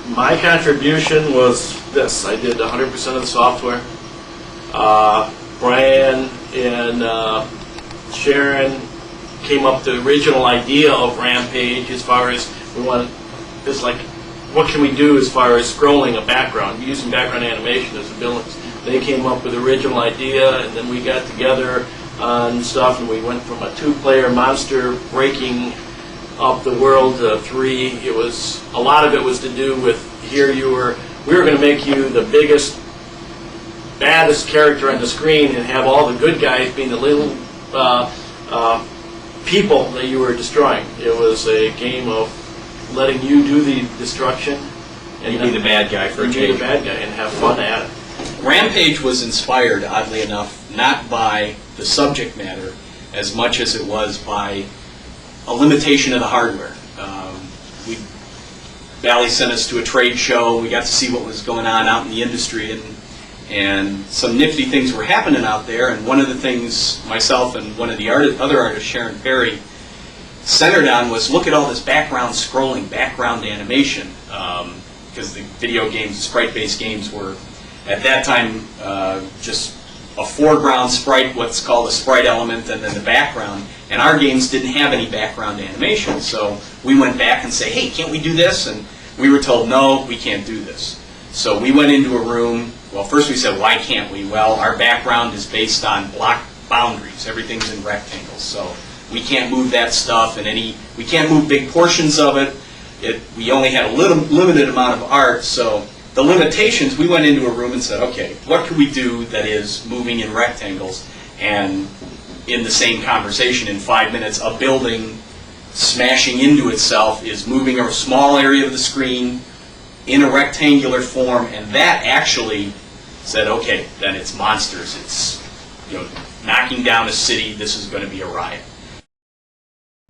My contribution was this. I did 100% of the software. Brian and Sharon came up with the original idea of Rampage as far as we want, it's like, what can we do as far as scrolling a background, using background animation as abilities. They came up with the original idea, and then we got together on stuff, and we went from a 2-player monster breaking up the world to 3. It was, a lot of it was to do with, we were going to make you the biggest, baddest character on the screen and have all the good guys being the little people that you were destroying. It was a game of letting you do the destruction. And you be the bad guy for a change. You be the bad guy and have fun at it. Rampage was inspired, oddly enough, not by the subject matter as much as it was by a limitation of the hardware. Valley sent us to a trade show. We got to see what was going on out in the industry, and some nifty things were happening out there. And one of the things myself and one of the other artists, Sharon Perry, centered on was look at all this background scrolling, background animation, because the video games, the sprite-based games were, at that time, just a foreground sprite, what's called a sprite element, and then the background. And our games didn't have any background animation, so we went back and say, hey, can't we do this? And we were told, no, we can't do this. So we went into a room. Well, first we said, why can't we? Well, our background is based on block boundaries. Everything's in rectangles, so we can't move that stuff, and we can't move big portions of it. We only had a limited amount of art, so the limitations, we went into a room and said, okay, what could we do that is moving in rectangles? And in the same conversation, in 5 minutes, a building smashing into itself is moving a small area of the screen in a rectangular form, and that actually said, okay, then it's monsters. It's, knocking down a city. This is going to be a riot.